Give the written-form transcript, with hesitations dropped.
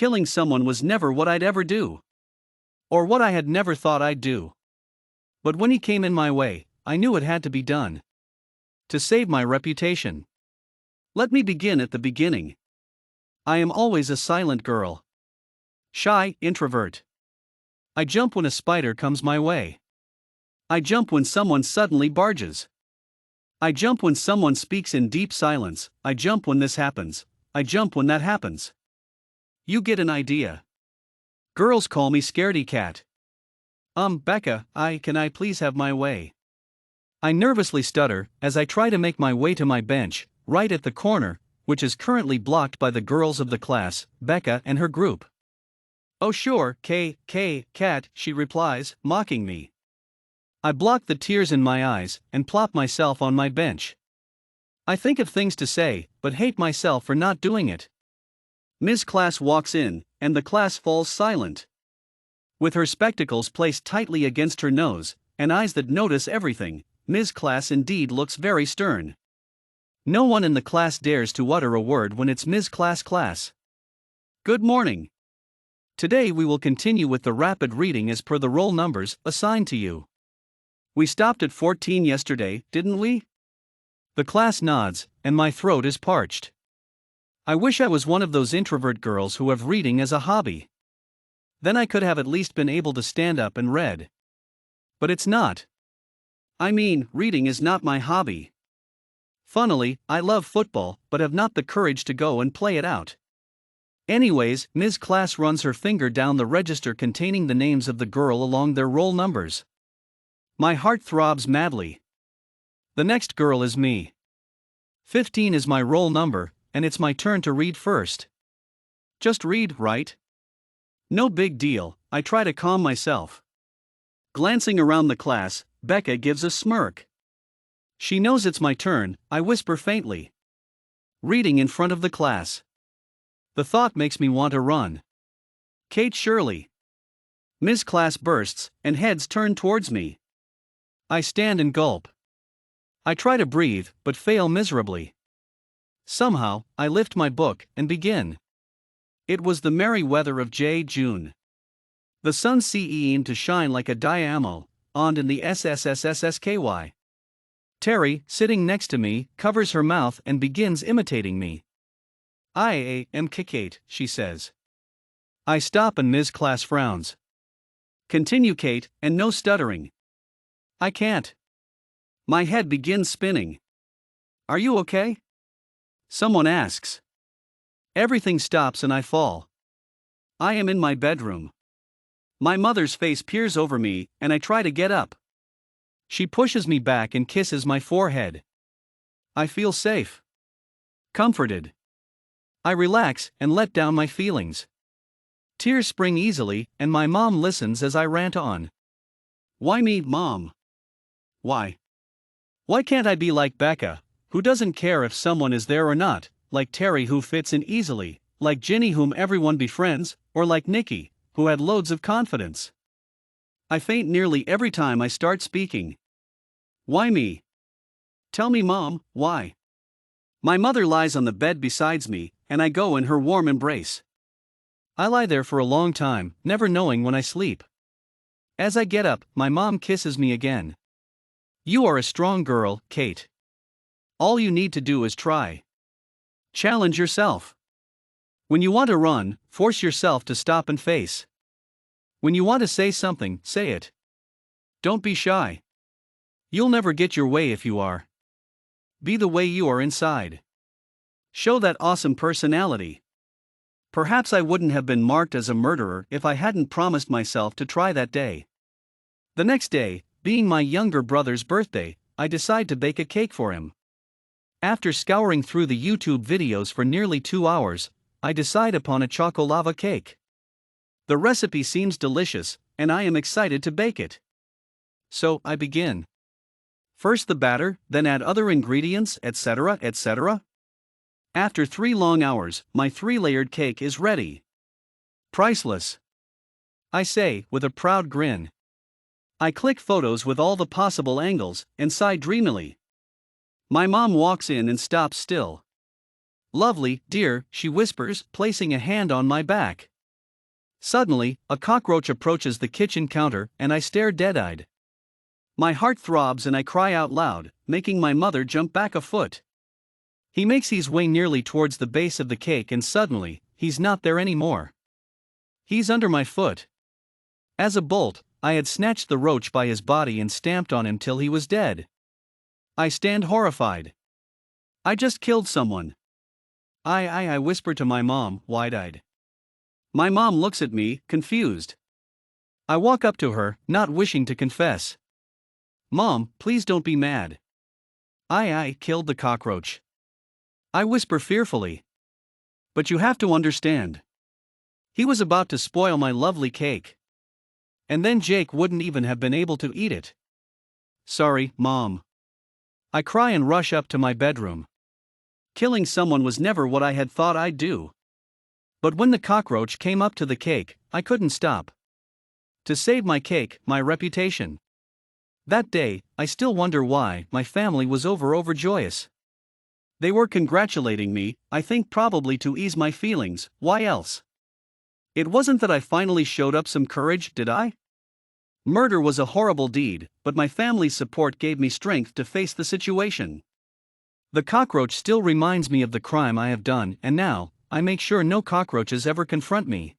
killing someone was never what I'd ever do. Or what I had never thought I'd do. But when he came in my way, I knew it had to be done. To save my reputation. Let me begin at the beginning. I am always a silent girl. Shy, introvert. I jump when a spider comes my way. I jump when someone suddenly barges. I jump when someone speaks in deep silence. I jump when this happens. I jump when that happens. You get an idea. Girls call me Scaredy Cat. Becca, can I please have my way? I nervously stutter as I try to make my way to my bench, right at the corner, which is currently blocked by the girls of the class, Becca and her group. Oh sure, Cat, she replies, mocking me. I block the tears in my eyes and plop myself on my bench. I think of things to say, but hate myself for not doing it. Ms. Class walks in, and the class falls silent. With her spectacles placed tightly against her nose, and eyes that notice everything, Ms. Class indeed looks very stern. No one in the class dares to utter a word when it's Ms. Class. Good morning. Today we will continue with the rapid reading as per the roll numbers assigned to you. We stopped at 14 yesterday, didn't we? The class nods, and my throat is parched. I wish I was one of those introvert girls who have reading as a hobby. Then I could have at least been able to stand up and read. But it's not. I mean, reading is not my hobby. Funnily, I love football, but have not the courage to go and play it out. Anyways, Ms. Class runs her finger down the register containing the names of the girl along their roll numbers. My heart throbs madly. The next girl is me. 15 is my roll number, and it's my turn to read first. Just read, right? No big deal, I try to calm myself. Glancing around the class, Becca gives a smirk. She knows it's my turn, I whisper faintly. Reading in front of the class. The thought makes me want to run. Kate Shirley. Ms. Class bursts, and heads turn towards me. I stand and gulp. I try to breathe, but fail miserably. Somehow, I lift my book and begin. It was the merry weather of June. The sun seemed to shine like a diamond, on in the SSSSSKY. Terry, sitting next to me, covers her mouth and begins imitating me. I am Kate, she says. I stop and Ms. Class frowns. Continue, Kate, and no stuttering. I can't. My head begins spinning. Are you okay? Someone asks. Everything stops and I fall. I am in my bedroom. My mother's face peers over me, and I try to get up. She pushes me back and kisses my forehead. I feel safe. Comforted. I relax and let down my feelings. Tears spring easily, and my mom listens as I rant on. Why me, Mom? Why? Why can't I be like Becca, who doesn't care if someone is there or not, like Terry who fits in easily, like Ginny whom everyone befriends, or like Nikki, who had loads of confidence? I faint nearly every time I start speaking. Why me? Tell me, Mom, why? My mother lies on the bed beside me, and I go in her warm embrace. I lie there for a long time, never knowing when I sleep. As I get up, my mom kisses me again. You are a strong girl, Kate. All you need to do is try. Challenge yourself. When you want to run, force yourself to stop and face. When you want to say something, say it. Don't be shy. You'll never get your way if you are. Be the way you are inside. Show that awesome personality. Perhaps I wouldn't have been marked as a murderer if I hadn't promised myself to try that day. The next day, being my younger brother's birthday, I decide to bake a cake for him. After scouring through the YouTube videos for nearly 2 hours, I decide upon a chocolava cake. The recipe seems delicious, and I am excited to bake it. So, I begin. First the batter, then add other ingredients, etc., etc. After 3 long hours, my 3-layered cake is ready. Priceless, I say, with a proud grin. I click photos with all the possible angles, and sigh dreamily. My mom walks in and stops still. Lovely, dear, she whispers, placing a hand on my back. Suddenly, a cockroach approaches the kitchen counter and I stare dead-eyed. My heart throbs and I cry out loud, making my mother jump back a foot. He makes his way nearly towards the base of the cake and suddenly, he's not there anymore. He's under my foot. As a bolt, I had snatched the roach by his body and stamped on him till he was dead. I stand horrified. I just killed someone. I whisper to my mom, wide-eyed. My mom looks at me, confused. I walk up to her, not wishing to confess. Mom, please don't be mad. I killed the cockroach. I whisper fearfully. But you have to understand. He was about to spoil my lovely cake. And then Jake wouldn't even have been able to eat it. Sorry, Mom. I cry and rush up to my bedroom. Killing someone was never what I had thought I'd do. But when the cockroach came up to the cake, I couldn't stop. To save my cake, my reputation. That day, I still wonder why my family was overjoyous. They were congratulating me, I think probably to ease my feelings, why else? It wasn't that I finally showed up some courage, did I? Murder was a horrible deed, but my family's support gave me strength to face the situation. The cockroach still reminds me of the crime I have done, and now, I make sure no cockroaches ever confront me.